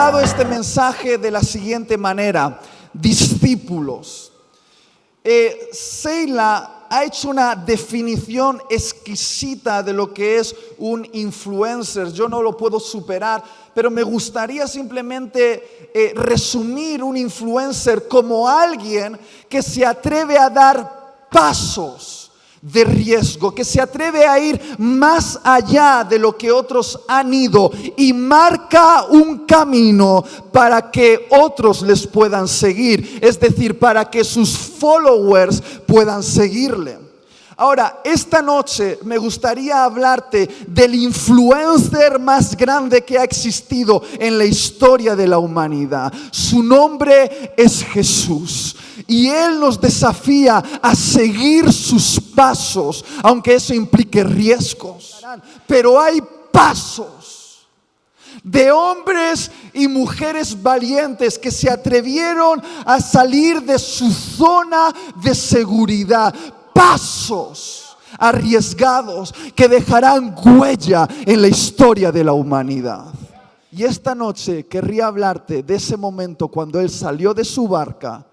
titulado este mensaje de la siguiente manera: discípulos. Seila ha hecho una definición exquisita de lo que es un influencer. Yo no lo puedo superar, pero me gustaría simplemente resumir un influencer como alguien que se atreve a dar pasos de riesgo, que se atreve a ir más allá de lo que otros han ido y marca un camino para que otros les puedan seguir, es decir, para que sus followers puedan seguirle. Ahora, esta noche me gustaría hablarte del influencer más grande que ha existido en la historia de la humanidad. Su nombre es Jesús. Y Él nos desafía a seguir sus pasos, aunque eso implique riesgos. Pero hay pasos de hombres y mujeres valientes que se atrevieron a salir de su zona de seguridad. Pasos arriesgados que dejarán huella en la historia de la humanidad. Y esta noche querría hablarte de ese momento cuando Él salió de su barca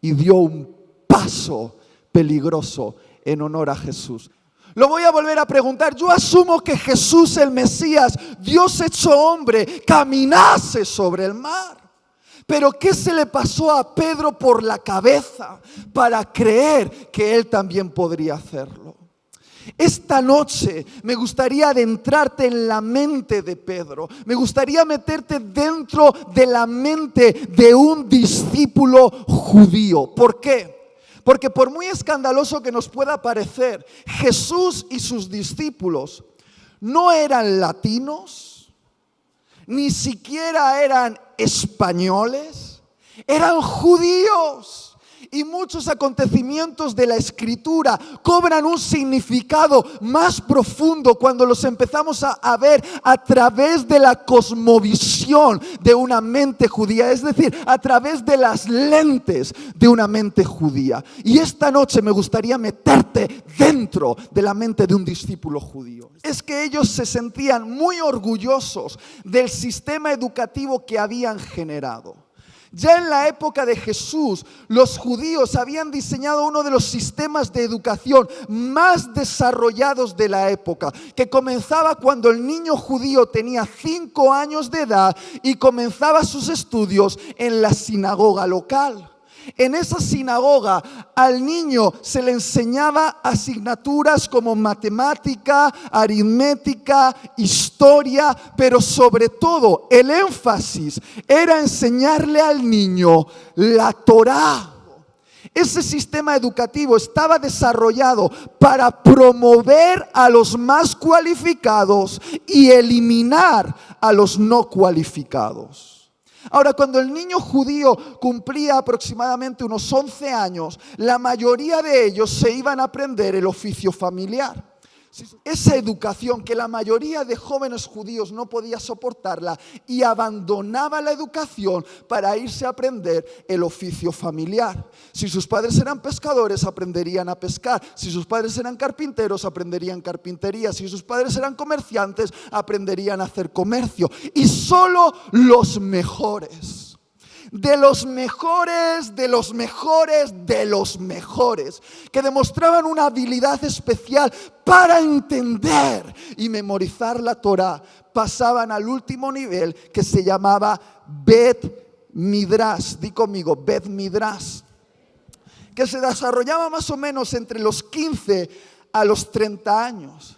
y dio un paso peligroso en honor a Jesús. Lo voy a volver a preguntar. Yo asumo que Jesús, el Mesías, Dios hecho hombre, caminase sobre el mar. Pero ¿qué se le pasó a Pedro por la cabeza para creer que él también podría hacerlo? Esta noche me gustaría adentrarte en la mente de Pedro. Me gustaría meterte dentro de la mente de un discípulo judío. ¿Por qué? Porque por muy escandaloso que nos pueda parecer, Jesús y sus discípulos no eran latinos, ni siquiera eran españoles, eran judíos. Y muchos acontecimientos de la Escritura cobran un significado más profundo cuando los empezamos a ver a través de la cosmovisión de una mente judía, es decir, a través de las lentes de una mente judía. Y esta noche me gustaría meterte dentro de la mente de un discípulo judío. Es que ellos se sentían muy orgullosos del sistema educativo que habían generado. Ya en la época de Jesús, los judíos habían diseñado uno de los sistemas de educación más desarrollados de la época, que comenzaba cuando el niño judío tenía 5 años de edad y comenzaba sus estudios en la sinagoga local. En esa sinagoga al niño se le enseñaba asignaturas como matemática, aritmética, historia, pero sobre todo el énfasis era enseñarle al niño la Torá. Ese sistema educativo estaba desarrollado para promover a los más cualificados y eliminar a los no cualificados. Ahora, cuando el niño judío cumplía aproximadamente unos 11 años, la mayoría de ellos se iban a aprender el oficio familiar. Esa educación que la mayoría de jóvenes judíos no podía soportarla y abandonaba la educación para irse a aprender el oficio familiar. Si sus padres eran pescadores, aprenderían a pescar. Si sus padres eran carpinteros, aprenderían carpintería. Si sus padres eran comerciantes, aprenderían a hacer comercio. Y solo los mejores, de los mejores, de los mejores, de los mejores, que demostraban una habilidad especial para entender y memorizar la Torá, pasaban al último nivel que se llamaba Bet Midrash. Di conmigo, Bet Midrash, que se desarrollaba más o menos entre los 15 a los 30 años.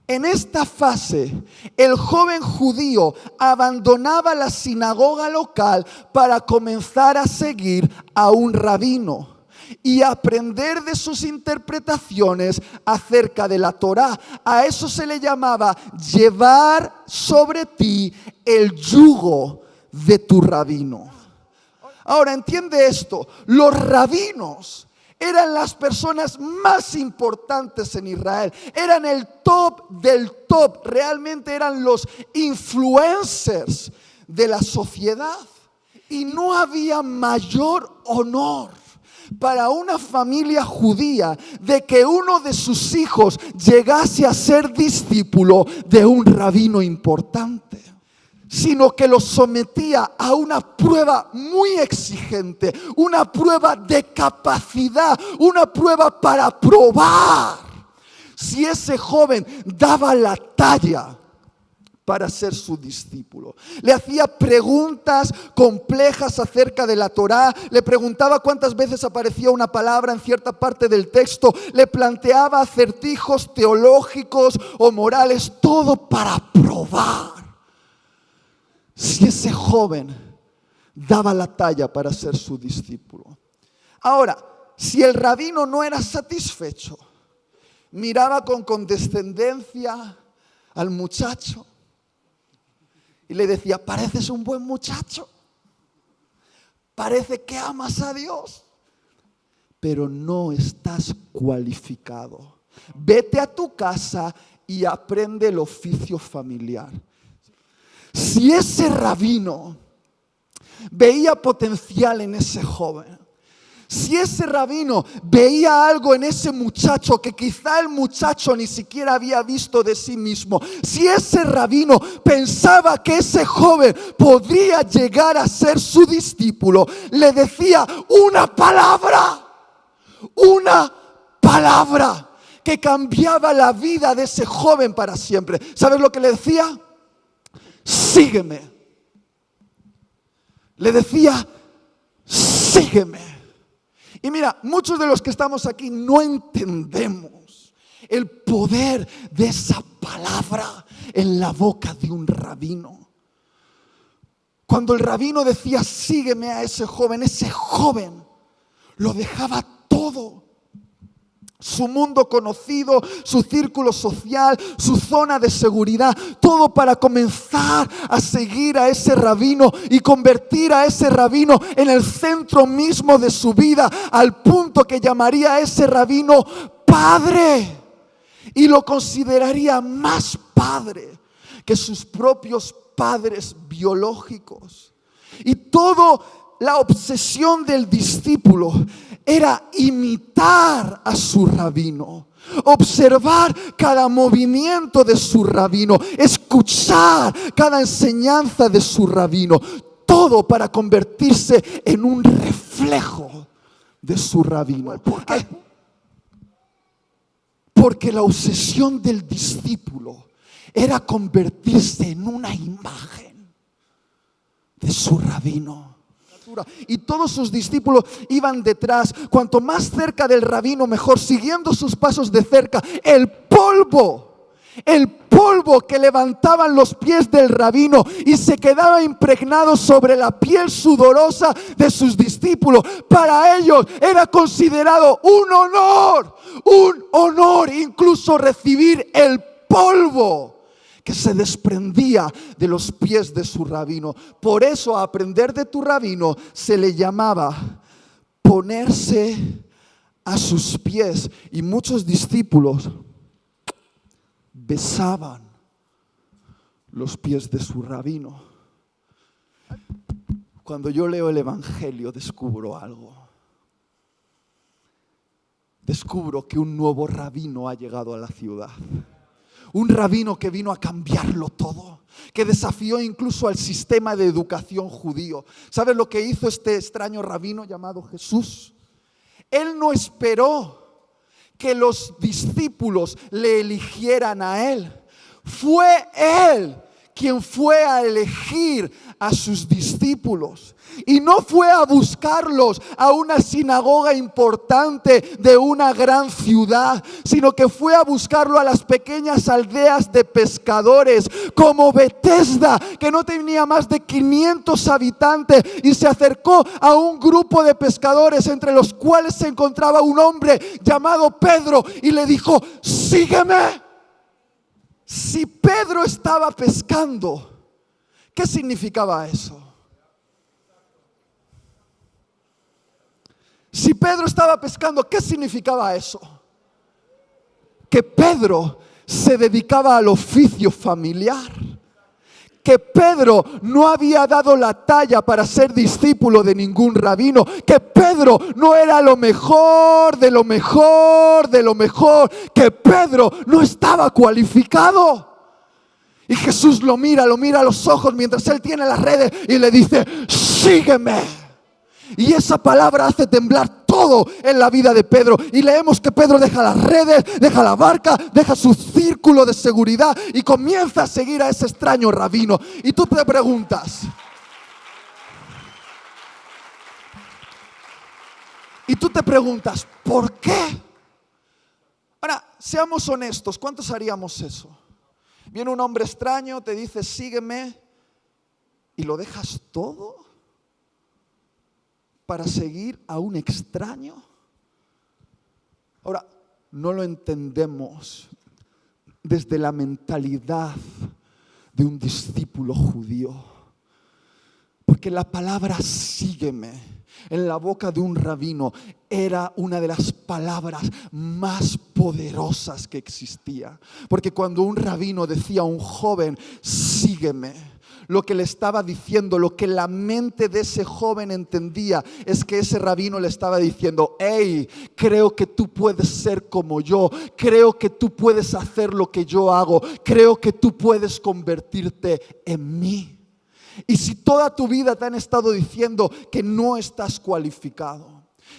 En esta fase, el joven judío abandonaba la sinagoga local para comenzar a seguir a un rabino y aprender de sus interpretaciones acerca de la Torá. A eso se le llamaba llevar sobre ti el yugo de tu rabino. Ahora entiende esto, los rabinos eran las personas más importantes en Israel. Eran el top del top. Realmente eran los influencers de la sociedad. Y no había mayor honor para una familia judía de que uno de sus hijos llegase a ser discípulo de un rabino importante. sino que lo sometía a una prueba muy exigente, una prueba de capacidad, una prueba para probar si ese joven daba la talla para ser su discípulo. Le hacía preguntas complejas acerca de la Torá, le preguntaba cuántas veces aparecía una palabra en cierta parte del texto, le planteaba acertijos teológicos o morales, todo para probar si ese joven daba la talla para ser su discípulo. Ahora, si el rabino no era satisfecho, miraba con condescendencia al muchacho y le decía: pareces un buen muchacho, parece que amas a Dios, pero no estás cualificado. Vete a tu casa y aprende el oficio familiar. Si ese rabino veía potencial en ese joven, si ese rabino veía algo en ese muchacho que quizá el muchacho ni siquiera había visto de sí mismo, si ese rabino pensaba que ese joven podría llegar a ser su discípulo, le decía una palabra que cambiaba la vida de ese joven para siempre. ¿Sabes lo que le decía? Sígueme. Le decía: sígueme. Y mira, muchos de los que estamos aquí no entendemos el poder de esa palabra en la boca de un rabino. Cuando el rabino decía: sígueme a ese joven lo dejaba todo. Su mundo conocido, su círculo social, su zona de seguridad, todo para comenzar a seguir a ese rabino y convertir a ese rabino en el centro mismo de su vida, al punto que llamaría a ese rabino padre y lo consideraría más padre que sus propios padres biológicos. Y toda la obsesión del discípulo era imitar a su rabino, observar cada movimiento de su rabino, escuchar cada enseñanza de su rabino, todo para convertirse en un reflejo de su rabino. ¿Por qué? Porque la obsesión del discípulo era convertirse en una imagen de su rabino. Y todos sus discípulos iban detrás, cuanto más cerca del rabino mejor, siguiendo sus pasos de cerca. El polvo que levantaban los pies del rabino y se quedaba impregnado sobre la piel sudorosa de sus discípulos, para ellos era considerado un honor incluso recibir el polvo que se desprendía de los pies de su rabino. Por eso, a aprender de tu rabino se le llamaba ponerse a sus pies. Y muchos discípulos besaban los pies de su rabino. Cuando yo leo el Evangelio, descubro algo. Descubro que un nuevo rabino ha llegado a la ciudad. Un rabino que vino a cambiarlo todo, que desafió incluso al sistema de educación judío. ¿Sabes lo que hizo este extraño rabino llamado Jesús? Él no esperó que los discípulos le eligieran a él. Fue él quien fue a elegir a sus discípulos. Y no fue a buscarlos a una sinagoga importante de una gran ciudad, sino que fue a buscarlo a las pequeñas aldeas de pescadores, como Betesda, que no tenía más de 500 habitantes, y se acercó a un grupo de pescadores, entre los cuales se encontraba un hombre llamado Pedro, y le dijo: sígueme. Si Pedro estaba pescando, ¿qué significaba eso? Si Pedro estaba pescando, ¿qué significaba eso? Que Pedro se dedicaba al oficio familiar. Que Pedro no había dado la talla para ser discípulo de ningún rabino. Que Pedro no era lo mejor de lo mejor de lo mejor. Que Pedro no estaba cualificado. Y Jesús lo mira a los ojos mientras él tiene las redes y le dice, sígueme. Y esa palabra hace temblar todo en la vida de Pedro. Y leemos que Pedro deja las redes, deja la barca, deja su círculo de seguridad y comienza a seguir a ese extraño rabino. Y tú te preguntas, ¿por qué? Ahora, seamos honestos, ¿cuántos haríamos eso? Viene un hombre extraño, te dice, sígueme, y lo dejas todo para seguir a un extraño. Ahora, no lo entendemos desde la mentalidad de un discípulo judío, porque la palabra sígueme en la boca de un rabino era una de las palabras más poderosas que existía. Porque cuando un rabino decía a un joven, sígueme, lo que le estaba diciendo, lo que la mente de ese joven entendía, es que ese rabino le estaba diciendo, hey, creo que tú puedes ser como yo, creo que tú puedes hacer lo que yo hago, creo que tú puedes convertirte en mí. Y si toda tu vida te han estado diciendo que no estás cualificado,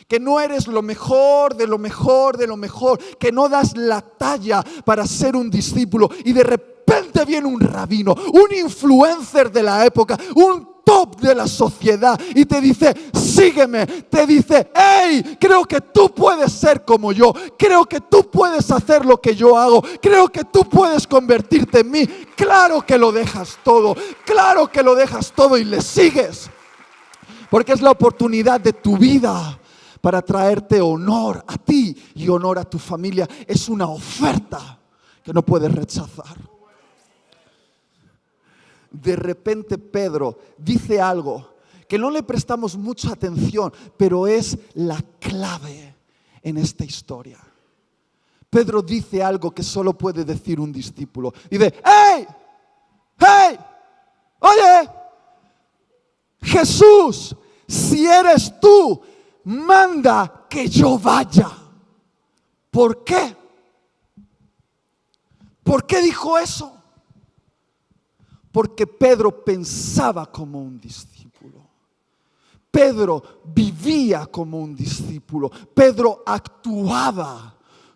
que no eres lo mejor de lo mejor de lo mejor, que no das la talla para ser un discípulo, y de repente viene un rabino, un influencer de la época, un top de la sociedad, y te dice, sígueme, te dice, hey, creo que tú puedes ser como yo, creo que tú puedes hacer lo que yo hago, creo que tú puedes convertirte en mí. Claro que lo dejas todo, claro que lo dejas todo y le sigues, porque es la oportunidad de tu vida para traerte honor a ti y honor a tu familia. Es una oferta que no puedes rechazar. De repente Pedro dice algo que no le prestamos mucha atención, pero es la clave en esta historia. Pedro dice algo que solo puede decir un discípulo. Dice, ¡hey! ¡Hey! Oye, Jesús, si eres tú, manda que yo vaya. ¿Por qué? ¿Por qué dijo eso? Porque Pedro pensaba como un discípulo. Pedro vivía como un discípulo. Pedro actuaba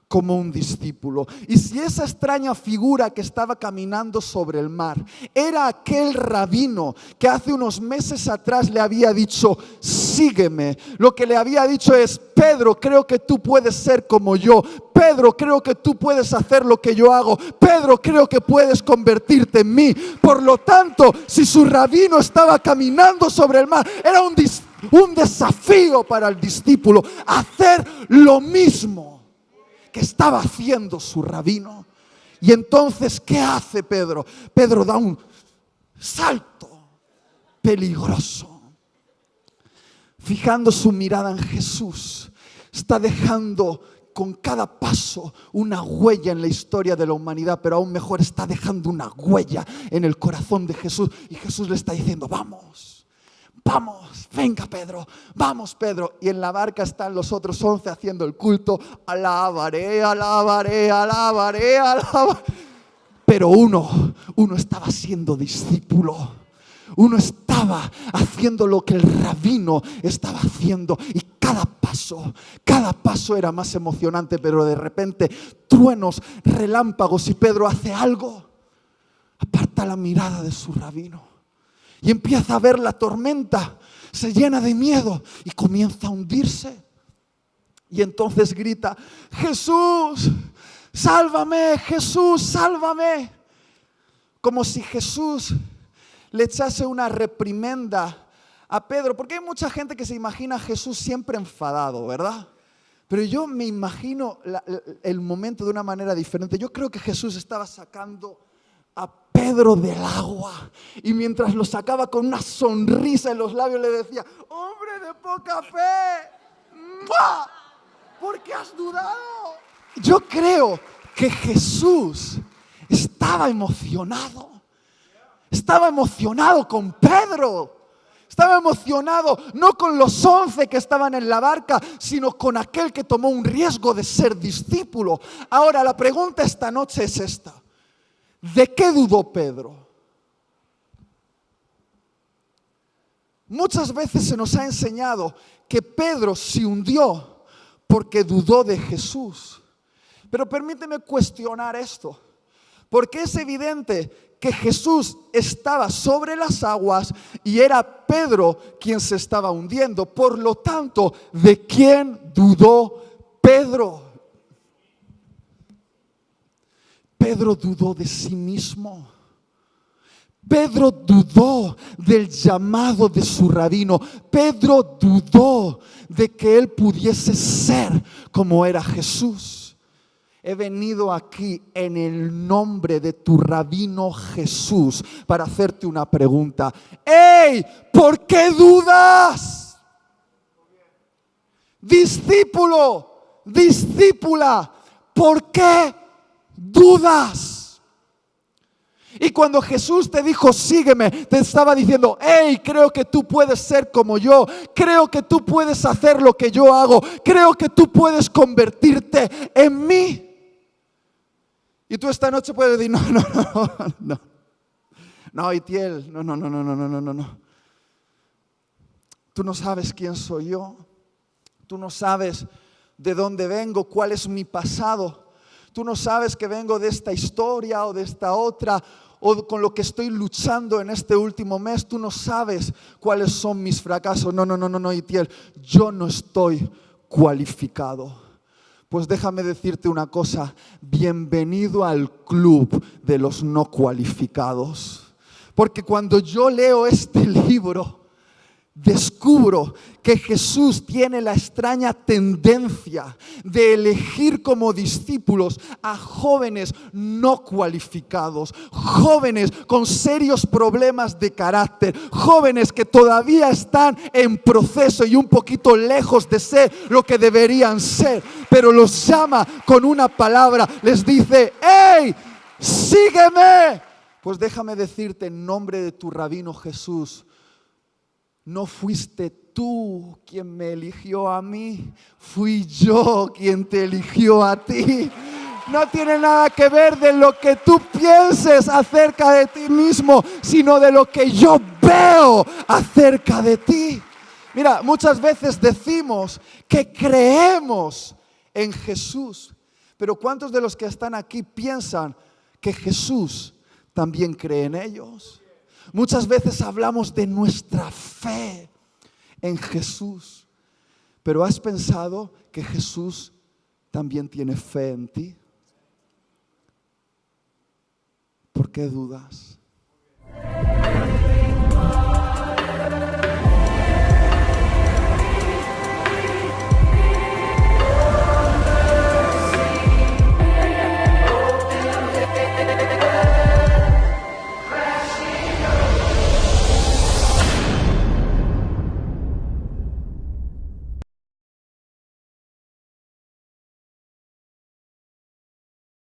como un discípulo. Y si esa extraña figura que estaba caminando sobre el mar era aquel rabino que hace unos meses atrás le había dicho, sígueme, lo que le había dicho es, Pedro, creo que tú puedes ser como yo. Pedro, creo que tú puedes hacer lo que yo hago. Pedro, creo que puedes convertirte en mí. Por lo tanto, si su rabino estaba caminando sobre el mar, era un desafío para el discípulo hacer lo mismo que estaba haciendo su rabino. Y entonces, ¿qué hace Pedro? Pedro da un salto peligroso. Fijando su mirada en Jesús, está dejando con cada paso una huella en la historia de la humanidad, pero aún mejor, está dejando una huella en el corazón de Jesús. Y Jesús le está diciendo, vamos, vamos, venga Pedro, vamos Pedro. Y en la barca están los otros 11 haciendo el culto, alabaré, alabaré, alabaré, alabaré. Pero uno estaba siendo discípulo. Uno estaba haciendo lo que el rabino estaba haciendo, y cada paso era más emocionante. Pero de repente, truenos, relámpagos, y Pedro hace algo, aparta la mirada de su rabino y empieza a ver la tormenta, se llena de miedo y comienza a hundirse. Y entonces grita, Jesús, sálvame, Jesús, sálvame. Como si Jesús le echase una reprimenda a Pedro, porque hay mucha gente que se imagina a Jesús siempre enfadado, ¿verdad? Pero yo me imagino el momento de una manera diferente. Yo creo que Jesús estaba sacando a Pedro del agua, y mientras lo sacaba con una sonrisa en los labios le decía, hombre de poca fe, ¡mua! ¿Por qué has dudado? Yo creo que Jesús estaba emocionado. Estaba emocionado con Pedro. Estaba emocionado no con los 11 que estaban en la barca, sino con aquel que tomó un riesgo de ser discípulo. Ahora, la pregunta esta noche es esta. ¿De qué dudó Pedro? Muchas veces se nos ha enseñado que Pedro se hundió porque dudó de Jesús. Pero permíteme cuestionar esto, porque es evidente que Jesús estaba sobre las aguas y era Pedro quien se estaba hundiendo. Por lo tanto, ¿de quién dudó Pedro? Pedro dudó de sí mismo. Pedro dudó del llamado de su rabino. Pedro dudó de que él pudiese ser como era Jesús. He venido aquí en el nombre de tu rabino Jesús para hacerte una pregunta. ¡Ey! ¿Por qué dudas? Discípulo, discípula, ¿por qué dudas? Y cuando Jesús te dijo, sígueme, te estaba diciendo, hey, creo que tú puedes ser como yo. Creo que tú puedes hacer lo que yo hago. Creo que tú puedes convertirte en mí. Y tú esta noche puedes decir, no. No, Itiel, no. Tú no sabes quién soy yo. Tú no sabes de dónde vengo, cuál es mi pasado. Tú no sabes que vengo de esta historia o de esta otra, o con lo que estoy luchando en este último mes. Tú no sabes cuáles son mis fracasos. No, Itiel, yo no estoy cualificado. Pues déjame decirte una cosa, bienvenido al club de los no cualificados. Porque cuando yo leo este libro, descubro que Jesús tiene la extraña tendencia de elegir como discípulos a jóvenes no cualificados, jóvenes con serios problemas de carácter, jóvenes que todavía están en proceso y un poquito lejos de ser lo que deberían ser, pero los llama con una palabra, les dice, ¡hey! ¡Sígueme! Pues déjame decirte en nombre de tu rabino Jesús, no fuiste tú quien me eligió a mí, fui yo quien te eligió a ti. No tiene nada que ver de lo que tú pienses acerca de ti mismo, sino de lo que yo veo acerca de ti. Mira, muchas veces decimos que creemos en Jesús, pero ¿cuántos de los que están aquí piensan que Jesús también cree en ellos? Muchas veces hablamos de nuestra fe en Jesús, pero ¿has pensado que Jesús también tiene fe en ti? ¿Por qué dudas?